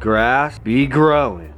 grass be growing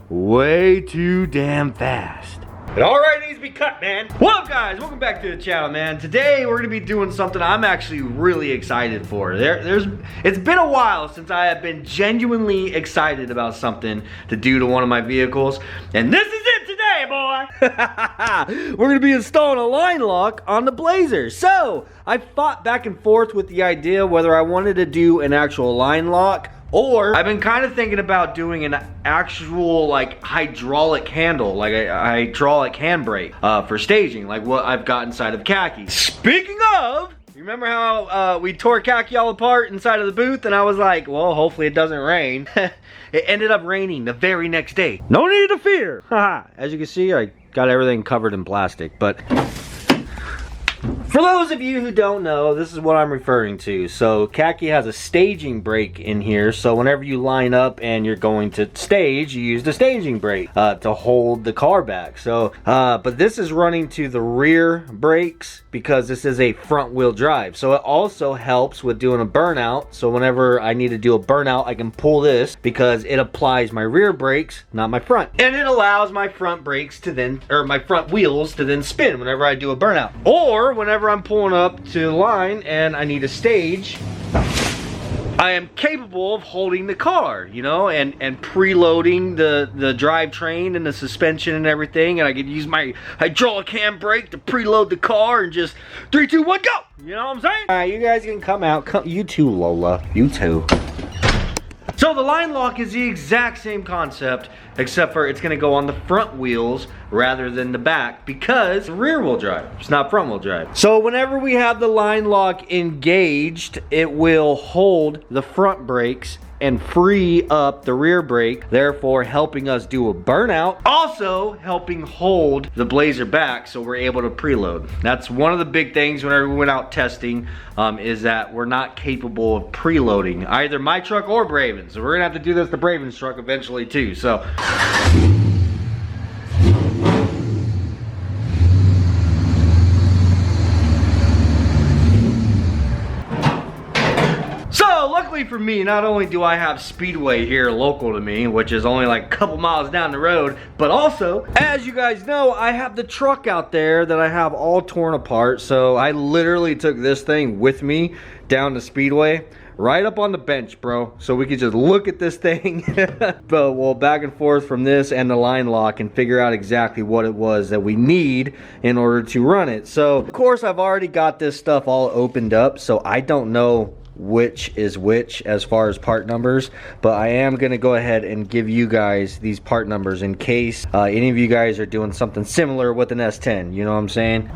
way too damn fast. It already needs to be cut, man. What up, guys? Welcome back to the channel, man. Today we're gonna be doing something I'm actually really excited for. It's been a while since I have been genuinely excited about something to do to one of my vehicles, and this is it today, boy. We're gonna be installing a line lock on the Blazer. So I fought back and forth with the idea whether I wanted to do an actual line lock, or I've been kind of thinking about doing an actual like hydraulic handle, like a hydraulic handbrake for staging, like what I've got inside of Khaki. Speaking of, you remember how we tore Khaki all apart inside of the booth, and I was like, well, hopefully it doesn't rain. It ended up raining the very next day. No need to fear. As you can see, I got everything covered in plastic, but for those of you who don't know, this is what I'm referring to. So Khaki has a staging brake in here, so whenever you line up and you're going to stage, you use the staging brake to hold the car back. So but this is running to the rear brakes because this is a front wheel drive, so it also helps with doing a burnout. So whenever I need to do a burnout, I can pull this because it applies my rear brakes, not my front, and it allows my front brakes to then, or my front wheels to then spin whenever I do a burnout, or whenever I'm pulling up to the line and I need a stage, I am capable of holding the car, you know, and preloading the drivetrain and the suspension and everything, and I could use my hydraulic handbrake to preload the car and just 3, 2, 1, go! You know what I'm saying? Alright, you guys can come out. You too, Lola. You too. So the line lock is the exact same concept, except for it's gonna go on the front wheels rather than the back, because it's rear wheel drive, it's not front wheel drive. So whenever we have the line lock engaged, it will hold the front brakes and free up the rear brake, therefore helping us do a burnout, also helping hold the Blazer back so we're able to preload. That's one of the big things whenever we went out testing, is that we're not capable of preloading either my truck or Braven's. So we're gonna have to do this to Braven's truck eventually too. So luckily for me, not only do I have Speedway here local to me, which is only like a couple miles down the road, but also, as you guys know, I have the truck out there that I have all torn apart. So I literally took this thing with me down to Speedway, right up on the bench, bro, so we could just look at this thing. But we'll back and forth from this and the line lock and figure out exactly what it was that we need in order to run it. So of course I've already got this stuff all opened up, so I don't know which is which as far as part numbers, but I am gonna go ahead and give you guys these part numbers in case any of you guys are doing something similar with an S10, you know what I'm saying?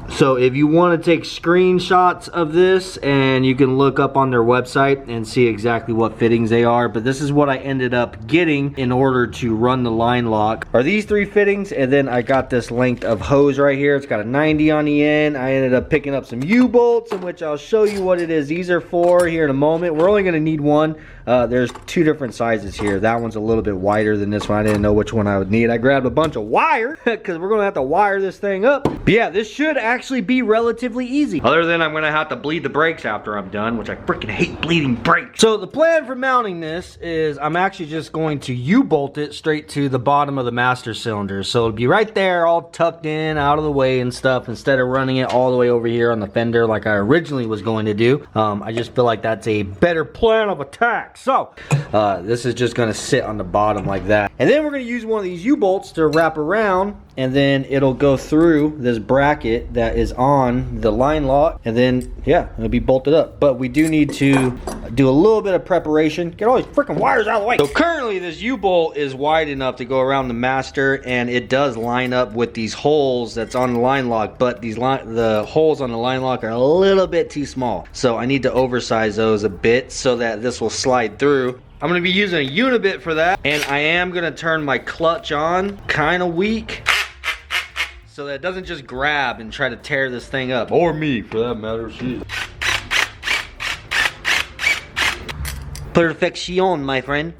So if you want to take screenshots of this, and you can look up on their website and see exactly what fittings they are, but this is what I ended up getting in order to run the line lock, are these 3 fittings, and then I got this length of hose right here. It's got a 90 on the end. I ended up picking up some U-bolts, in which I'll show you what it is these are for here in a moment. We're only going to need one. There's 2 different sizes here. That one's a little bit wider than this one. I didn't know which one I would need. I grabbed a bunch of wire because we're going to have to wire this thing up. But yeah, this should actually be relatively easy. Other than I'm going to have to bleed the brakes after I'm done, which I freaking hate bleeding brakes. So the plan for mounting this is I'm actually just going to U-bolt it straight to the bottom of the master cylinder. So it'll be right there, all tucked in, out of the way and stuff, instead of running it all the way over here on the fender like I originally was going to do. I just feel like that's a better plan of attack. So this is just gonna sit on the bottom like that, and then we're gonna use one of these U-bolts to wrap around, and then it'll go through this bracket that is on the line lock, and then yeah, it'll be bolted up. But we do need to do a little bit of preparation. Get all these freaking wires out of the way. So currently this U-bolt is wide enough to go around the master, and it does line up with these holes that's on the line lock, but the holes on the line lock are a little bit too small. So I need to oversize those a bit so that this will slide through. I'm gonna be using a unibit for that, and I am gonna turn my clutch on kind of weak so that it doesn't just grab and try to tear this thing up, or me for that matter. Shit. Perfection, my friend.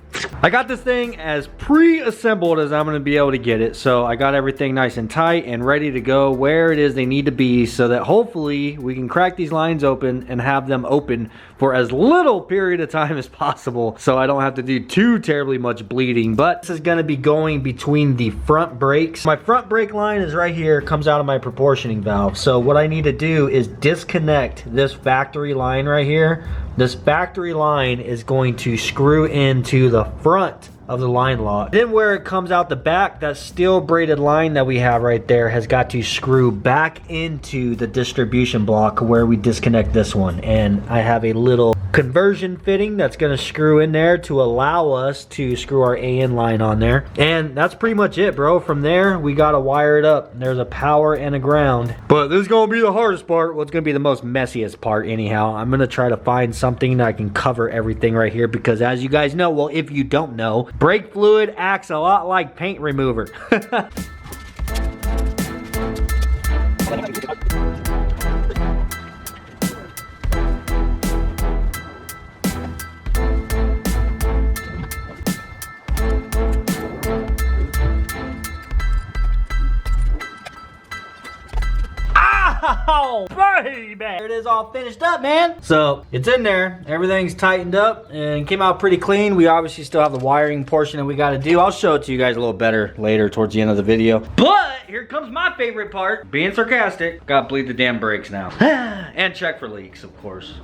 I got this thing as pre-assembled as I'm gonna be able to get it. So I got everything nice and tight and ready to go where it is they need to be so that hopefully we can crack these lines open and have them open for as little period of time as possible so I don't have to do too terribly much bleeding. But this is gonna be going between the front brakes. My front brake line is right here, comes out of my proportioning valve. So what I need to do is disconnect this factory line right here. This factory line is going to screw into the front of the line lock. Then where it comes out the back, that steel braided line that we have right there has got to screw back into the distribution block where we disconnect this one. And I have a little conversion fitting that's gonna screw in there to allow us to screw our AN line on there. And that's pretty much it, bro. From there, we gotta wire it up. There's a power and a ground. But this is gonna be the hardest part. Well, it's gonna be the most messiest part anyhow. I'm gonna try to find something that I can cover everything right here because as you guys know, well, if you don't know, brake fluid acts a lot like paint remover. Oh, baby! There it is, all finished up, man. So it's in there. Everything's tightened up and came out pretty clean. We obviously still have the wiring portion that we got to do. I'll show it to you guys a little better later towards the end of the video. But here comes my favorite part. Being sarcastic, gotta bleed the damn brakes now. And check for leaks, of course.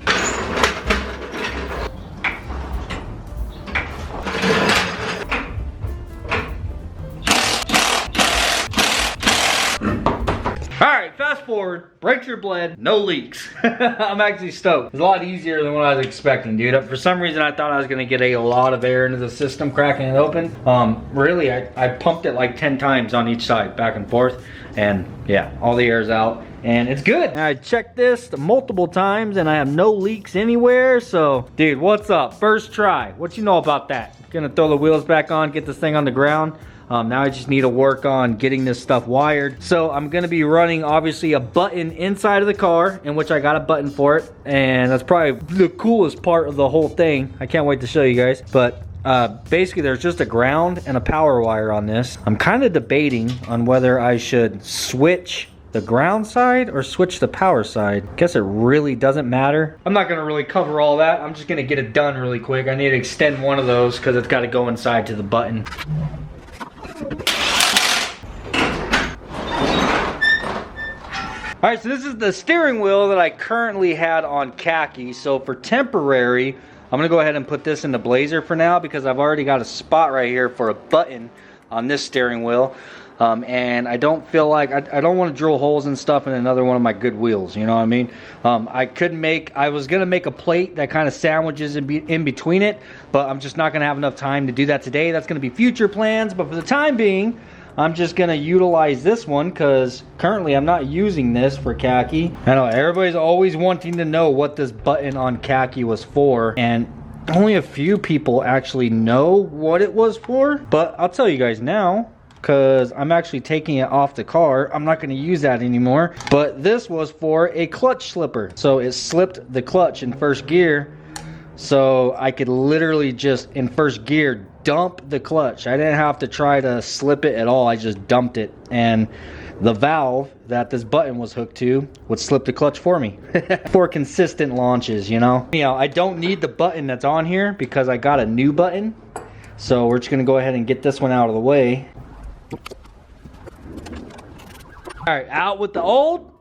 Alright, fast forward, brakes are bled, no leaks. I'm actually stoked. It's a lot easier than what I was expecting, dude. For some reason, I thought I was gonna get a lot of air into the system, cracking it open. Really, I pumped it like 10 times on each side, back and forth. And yeah, all the air's out and it's good. I checked this multiple times and I have no leaks anywhere. So, dude, what's up? First try. What you know about that? Gonna throw the wheels back on, get this thing on the ground. Now I just need to work on getting this stuff wired. So I'm gonna be running obviously a button inside of the car in which I got a button for it. And that's probably the coolest part of the whole thing. I can't wait to show you guys. But basically there's just a ground and a power wire on this. I'm kind of debating on whether I should switch the ground side or switch the power side. Guess it really doesn't matter. I'm not gonna really cover all that. I'm just gonna get it done really quick. I need to extend one of those because it's got to go inside to the button. Alright, so this is the steering wheel that I currently had on khaki. So for temporary, I'm gonna go ahead and put this in the blazer for now because I've already got a spot right here for a button on this steering wheel. And I don't feel like, I don't want to drill holes and stuff in another one of my good wheels, you know what I mean? I was gonna make a plate that kind of sandwiches in between it, but I'm just not gonna have enough time to do that today. That's gonna be future plans, but for the time being, I'm just gonna utilize this one because currently I'm not using this for khaki. I know everybody's always wanting to know what this button on khaki was for, and only a few people actually know what it was for, but I'll tell you guys now because I'm actually taking it off the car. I'm not gonna use that anymore, but this was for a clutch slipper. So it slipped the clutch in first gear, so I could literally just in first gear dump the clutch. I didn't have to try to slip it at all. I just dumped it, and the valve that this button was hooked to would slip the clutch for me for consistent launches, you know. I don't need the button that's on here because I got a new button. So we're just gonna go ahead and get this one out of the way. All right, out with the old,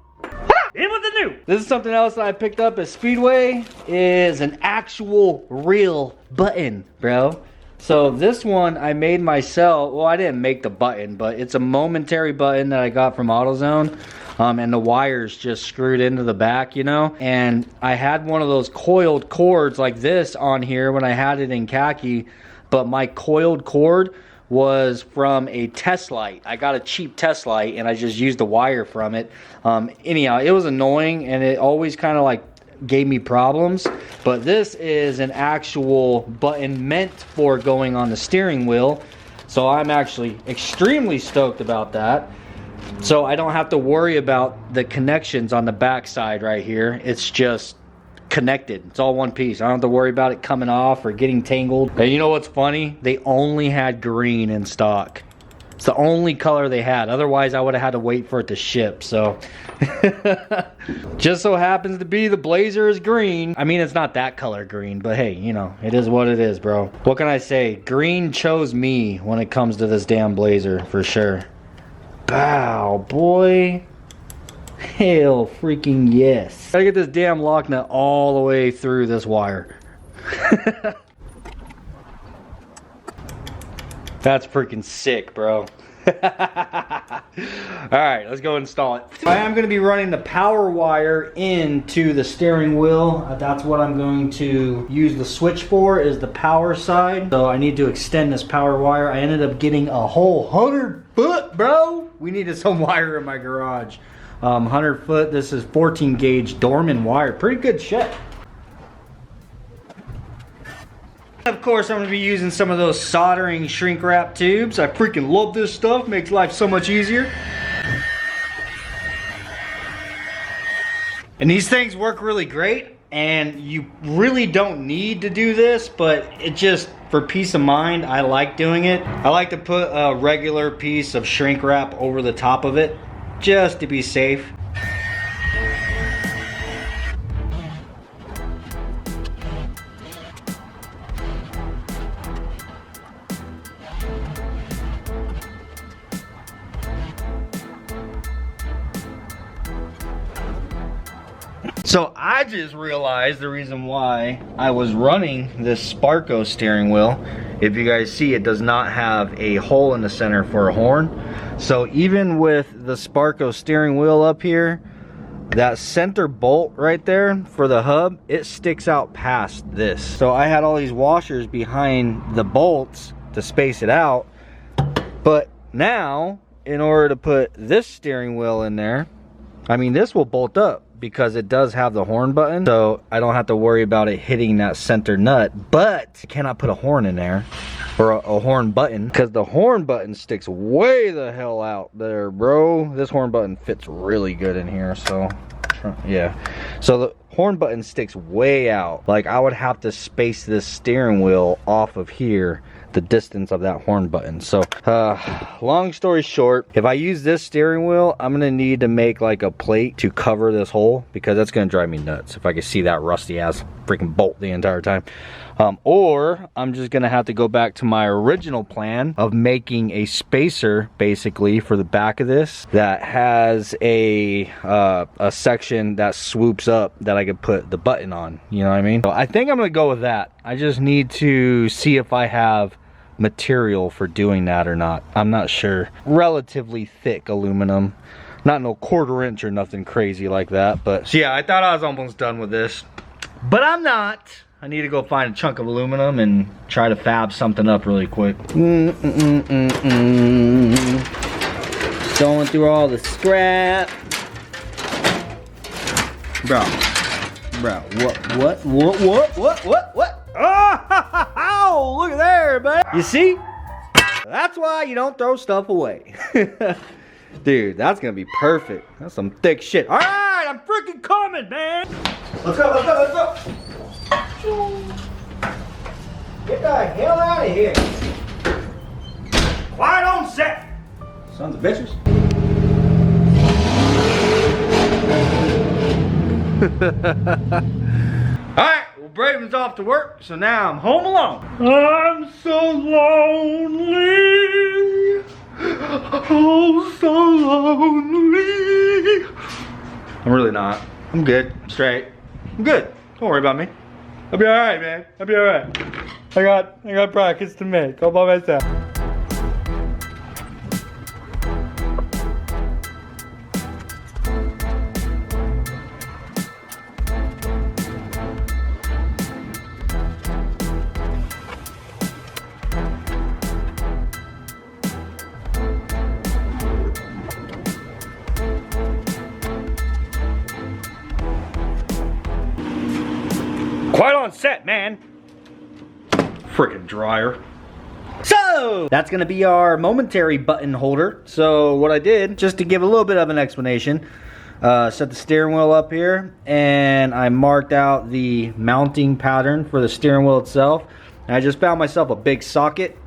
in with the new. This is something else that I picked up at Speedway, is an actual real button, bro. So this one I made myself. Well, I didn't make the button, but it's a momentary button that I got from AutoZone. And the wires just screwed into the back, you know? And I had one of those coiled cords like this on here when I had it in khaki, but my coiled cord was from a test light. I got a cheap test light and I just used the wire from it. Anyhow, it was annoying and it always kind of like gave me problems, but this is an actual button meant for going on the steering wheel, so I'm actually extremely stoked about that. So I don't have to worry about the connections on the back side right here. It's just connected. It's all one piece. I don't have to worry about it coming off or getting tangled. And you know what's funny? They only had green in stock. It's the only color they had. Otherwise, I would have had to wait for it to ship. So, just so happens to be the blazer is green. I mean, it's not that color green, but hey, you know, it is what it is, bro. What can I say? Green chose me when it comes to this damn blazer, for sure. Bow, boy. Hell freaking yes. Gotta get this damn lock nut all the way through this wire. That's freaking sick, bro. Alright, let's go install it. I am going to be running the power wire into the steering wheel. That's what I'm going to use the switch for, is the power side. So I need to extend this power wire. I ended up getting a whole 100 foot, bro. We needed some wire in my garage. 100 foot, this is 14 gauge Dorman wire. Pretty good shit. Of course, I'm going to be using some of those soldering shrink wrap tubes. I freaking love this stuff. Makes life so much easier. And these things work really great. And you really don't need to do this, but it just, for peace of mind, I like doing it. I like to put a regular piece of shrink wrap over the top of it, just to be safe. So I just realized the reason why I was running this Sparco steering wheel. If you guys see, it does not have a hole in the center for a horn. So even with the Sparco steering wheel up here, that center bolt right there for the hub, it sticks out past this. So I had all these washers behind the bolts to space it out. But now, in order to put this steering wheel in there, I mean, this will bolt up because it does have the horn button, so I don't have to worry about it hitting that center nut. But I cannot put a horn in there, or a horn button, because the horn button sticks way the hell out there, bro. This horn button fits really good in here, so yeah. So the horn button sticks way out. Like, I would have to space this steering wheel off of here, the distance of that horn button. So long story short, if I use this steering wheel, I'm gonna need to make like a plate to cover this hole, because that's gonna drive me nuts if I can see that rusty ass freaking bolt the entire time. Or I'm just gonna have to go back to my original plan of making a spacer basically for the back of this that has a section that swoops up that I could put the button on, you know what I mean? So I think I'm gonna go with that. I just need to see if I have material for doing that or not. I'm not sure. Relatively thick aluminum, not no 1/4 inch or nothing crazy like that. But so yeah, I thought I was almost done with this, but I'm not. I need to go find a chunk of aluminum and try to fab something up really quick. Just going through all the scrap. Bro, what? Oh, look at there, buddy. You see? That's why you don't throw stuff away. Dude, that's gonna be perfect. That's some thick shit. All right, I'm freaking coming, man. Let's go, let's go, let's go. Get the hell out of here. Quiet on set. Sons of bitches. Alright, well, Braven's off to work, so now I'm home alone. I'm so lonely. Oh, so lonely. I'm really not. I'm good. I'm straight. I'm good. Don't worry about me. I'll be alright, man. I'll be alright. I got practice to make all by myself. Quite on set, man. Frickin' dryer. So that's gonna be our momentary button holder. So what I did, just to give a little bit of an explanation, Set the steering wheel up here, and I marked out the mounting pattern for the steering wheel itself. And I just found myself a big socket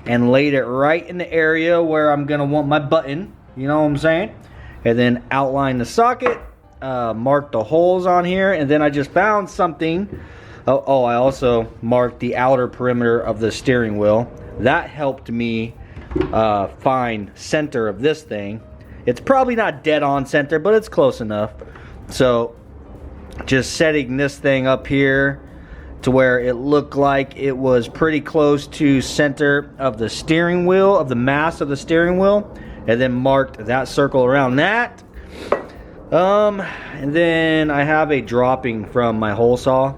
and laid it right in the area where I'm gonna want my button, you know what I'm saying? And then outline the socket, mark the holes on here, and then I just found something. Oh, I also marked the outer perimeter of the steering wheel. That helped me find center of this thing. It's probably not dead on center, but it's close enough. So just setting this thing up here to where it looked like it was pretty close to center of the steering wheel, of the mass of the steering wheel, and then marked that circle around that. And then I have a dropping from my hole saw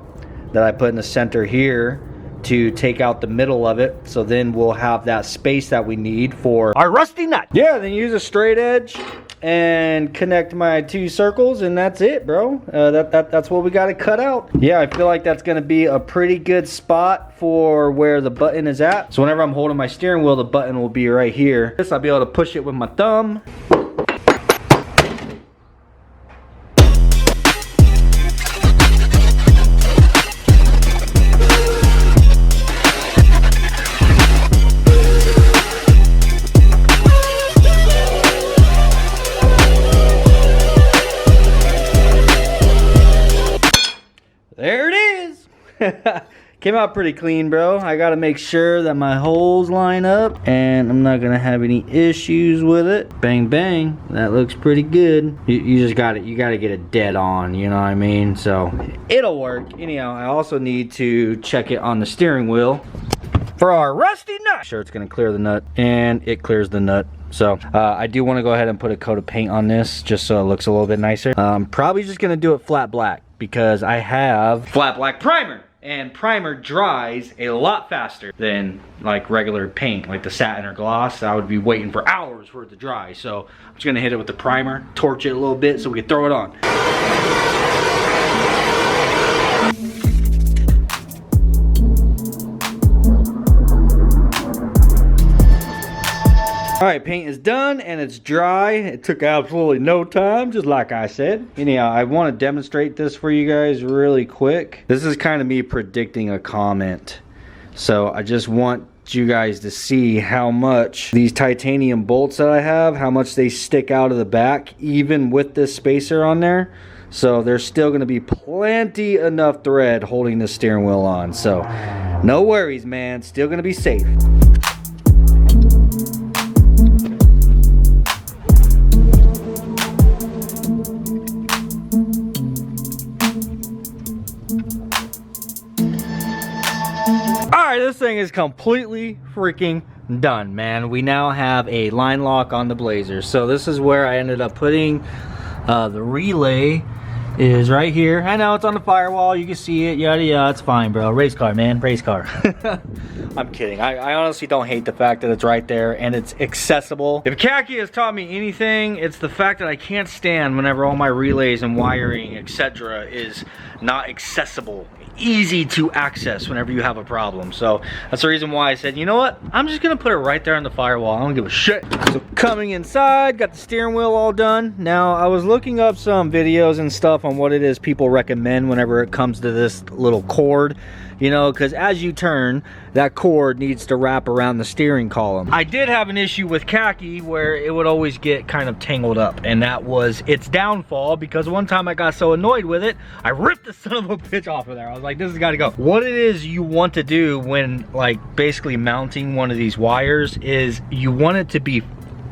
that I put in the center here to take out the middle of it, so then we'll have that space that we need for our rusty nut. Yeah, then use a straight edge and connect my two circles, and that's it, bro. That's what we got to cut out. Yeah, I feel like that's gonna be a pretty good spot for where the button is at. So whenever I'm holding my steering wheel, the button will be right here. I'll be able to push it with my thumb. There it is. Came out pretty clean, bro. I gotta make sure that my holes line up and I'm not gonna have any issues with it. Bang bang, that looks pretty good. You just got it, you gotta get it dead on, you know what I mean? So it'll work. Anyhow, I also need to check it on the steering wheel for our rusty nut. Sure, it's gonna clear the nut, and it clears the nut. So I do want to go ahead and put a coat of paint on this just so it looks a little bit nicer. Probably just gonna do it flat black because I have flat black primer, and primer dries a lot faster than like regular paint, like the satin or gloss. I would be waiting for hours for it to dry. So I'm just gonna hit it with the primer, torch it a little bit so we can throw it on. Alright, paint is done and it's dry. It took absolutely no time, just like I said. Anyhow, I want to demonstrate this for you guys really quick. This is kind of me predicting a comment. So I just want you guys to see how much these titanium bolts that I have, how much they stick out of the back, even with this spacer on there. So there's still going to be plenty enough thread holding the steering wheel on. So no worries, man. Still going to be safe. This thing is completely freaking done, man. We now have a line lock on the Blazer. So this is where I ended up putting the relay is right here. I know it's on the firewall, you can see it, yada yada, it's fine, bro. Race car, man, race car. I'm kidding. I honestly don't hate the fact that it's right there and it's accessible. If khaki has taught me anything, it's the fact that I can't stand whenever all my relays and wiring, etc. is not accessible, easy to access whenever you have a problem. So that's the reason why I said, you know what, I'm just gonna put it right there on the firewall. I don't give a shit. So coming inside, got the steering wheel all done. Now I was looking up some videos and stuff on what it is people recommend whenever it comes to this little cord, you know, because as you turn, that cord needs to wrap around the steering column. I did have an issue with khaki where it would always get kind of tangled up, and that was its downfall, because one time I got so annoyed with it, I ripped the son of a bitch off of there. I was like, this has got to go. What it is you want to do when like basically mounting one of these wires is you want it to be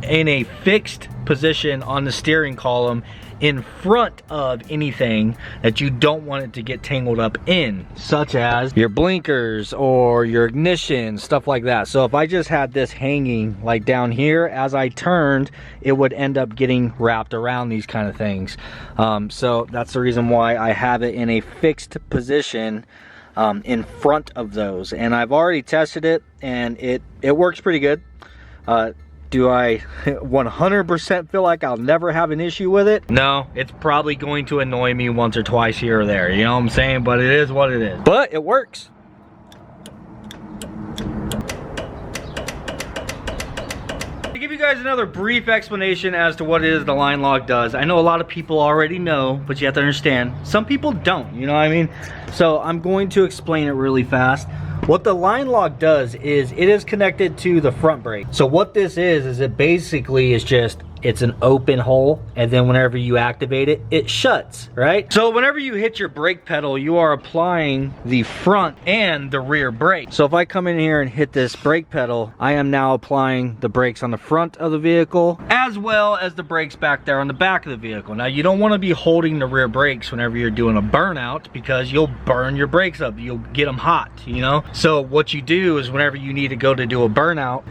in a fixed position on the steering column in front of anything that you don't want it to get tangled up in, such as your blinkers or your ignition, stuff like that. So if I just had this hanging like down here, as I turned, it would end up getting wrapped around these kind of things. So that's the reason why I have it in a fixed position in front of those. And I've already tested it and it works pretty good. Do I 100% feel like I'll never have an issue with it? No, it's probably going to annoy me once or twice here or there, you know what I'm saying? But it is what it is. But it works. To give you guys another brief explanation as to what it is the line lock does. I know a lot of people already know, but you have to understand, some people don't, you know what I mean? So I'm going to explain it really fast. What the line lock does is it is connected to the front brake. So what this is it basically is just, it's an open hole, and then whenever you activate it, it shuts, right? So whenever you hit your brake pedal, you are applying the front and the rear brake. So if I come in here and hit this brake pedal, I am now applying the brakes on the front of the vehicle, as well as the brakes back there on the back of the vehicle. Now you don't want to be holding the rear brakes whenever you're doing a burnout, because you'll burn your brakes up, you'll get them hot, you know? So what you do is whenever you need to go to do a burnout,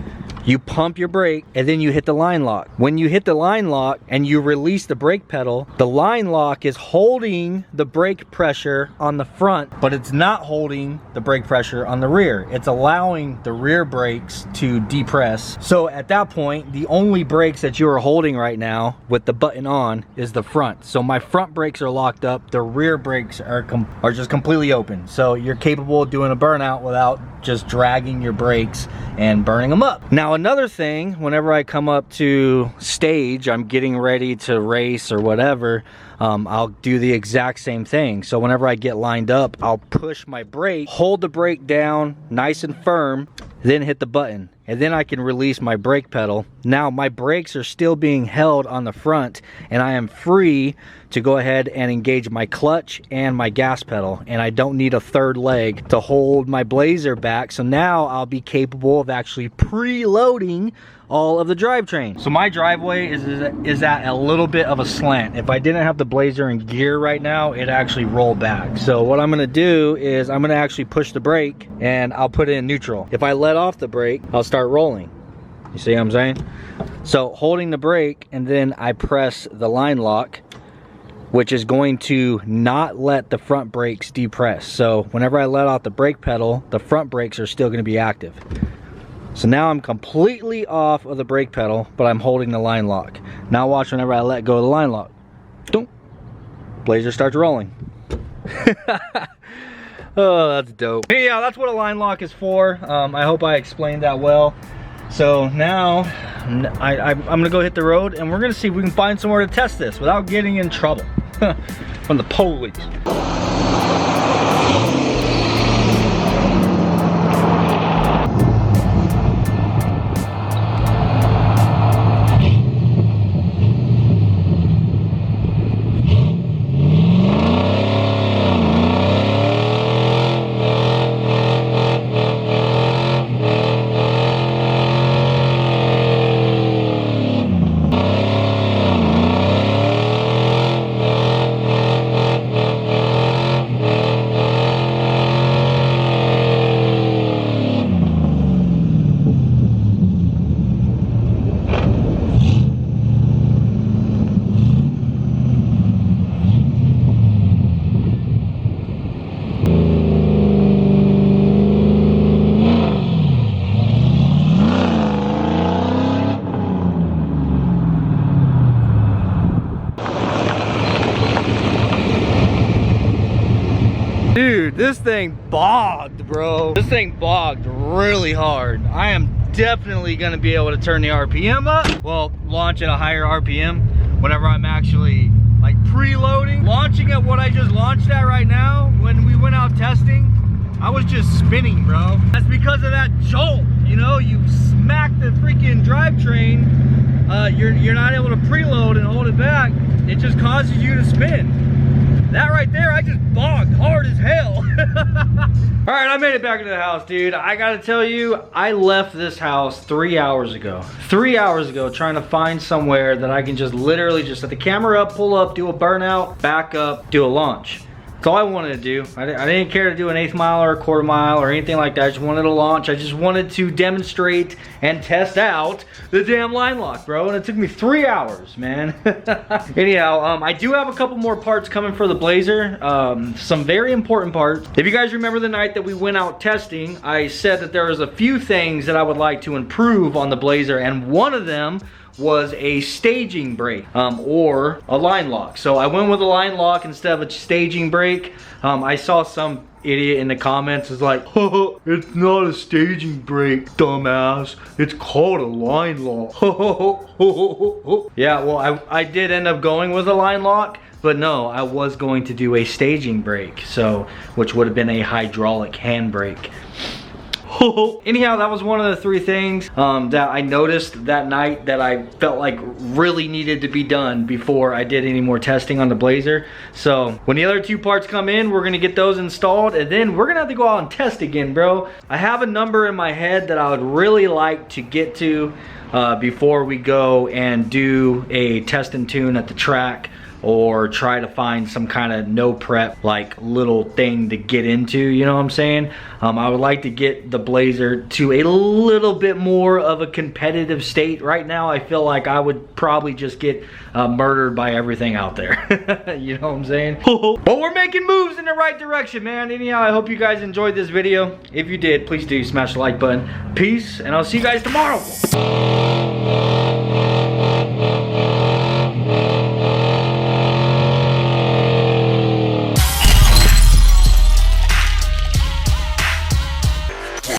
you pump your brake and then you hit the line lock. When you hit the line lock and you release the brake pedal, the line lock is holding the brake pressure on the front, but it's not holding the brake pressure on the rear. It's allowing the rear brakes to depress. So at that point, the only brakes that you are holding right now with the button on is the front. So my front brakes are locked up, the rear brakes are just completely open. So you're capable of doing a burnout without just dragging your brakes and burning them up. Now another thing, whenever I come up to stage, I'm getting ready to race or whatever, I'll do the exact same thing. So whenever I get lined up, I'll push my brake, hold the brake down nice and firm, then hit the button, and then I can release my brake pedal. Now my brakes are still being held on the front, and I am free to go ahead and engage my clutch and my gas pedal, and I don't need a third leg to hold my Blazer back. So now I'll be capable of actually preloading all of the drivetrain. So my driveway is at a little bit of a slant. If I didn't have the Blazer in gear right now, it actually roll back. So what I'm gonna do is I'm gonna actually push the brake and I'll put it in neutral. If I let off the brake, I'll start rolling. You see what I'm saying? So holding the brake, and then I press the line lock, which is going to not let the front brakes depress. So whenever I let off the brake pedal, the front brakes are still gonna be active. So now I'm completely off of the brake pedal, but I'm holding the line lock. Now watch whenever I let go of the line lock. Boom. Blazer starts rolling. Oh, that's dope. Hey, yeah, that's what a line lock is for. I hope I explained that well. So now I'm gonna go hit the road, and we're gonna see if we can find somewhere to test this without getting in trouble from the police. Dude, this thing bogged, bro. This thing bogged really hard. I am definitely gonna be able to turn the RPM up. Well, launch at a higher RPM whenever I'm actually like preloading. Launching at what I just launched at right now, when we went out testing, I was just spinning, bro. That's because of that jolt. You know, you smack the freaking drivetrain, you're not able to preload and hold it back. It just causes you to spin. That right there, I just bogged hard as hell. All right, I made it back into the house, dude. I gotta tell you, I left this house 3 hours ago. 3 hours ago, trying to find somewhere that I can just literally just set the camera up, pull up, do a burnout, back up, do a launch. That's all I wanted to do. I didn't care to do an 1/8 mile or a 1/4 mile or anything like that. I just wanted to launch. I just wanted to demonstrate and test out the damn line lock, bro. And it took me 3 hours, man. Anyhow, I do have a couple more parts coming for the Blazer. Some very important parts. If you guys remember the night that we went out testing, I said that there was a few things that I would like to improve on the Blazer, and one of them was a staging brake or a line lock. So I went with a line lock instead of a staging brake. I saw some idiot in the comments is like, oh, it's not a staging brake, dumbass. It's called a line lock. Yeah, well, I did end up going with a line lock, but no, I was going to do a staging brake, so which would have been a hydraulic handbrake. Anyhow, that was one of the 3 things that I noticed that night that I felt like really needed to be done before I did any more testing on the Blazer. So when the other 2 parts come in, we're gonna get those installed, and then we're gonna have to go out and test again, bro. I have a number in my head that I would really like to get to before we go and do a test and tune at the track, or try to find some kind of no prep like little thing to get into, you know what I'm saying? I would like to get the Blazer to a little bit more of a competitive state. Right now I feel like I would probably just get murdered by everything out there. You know what I'm saying? But we're making moves in the right direction, man. Anyhow, I hope you guys enjoyed this video. If you did, please do smash the like button. Peace, and I'll see you guys tomorrow.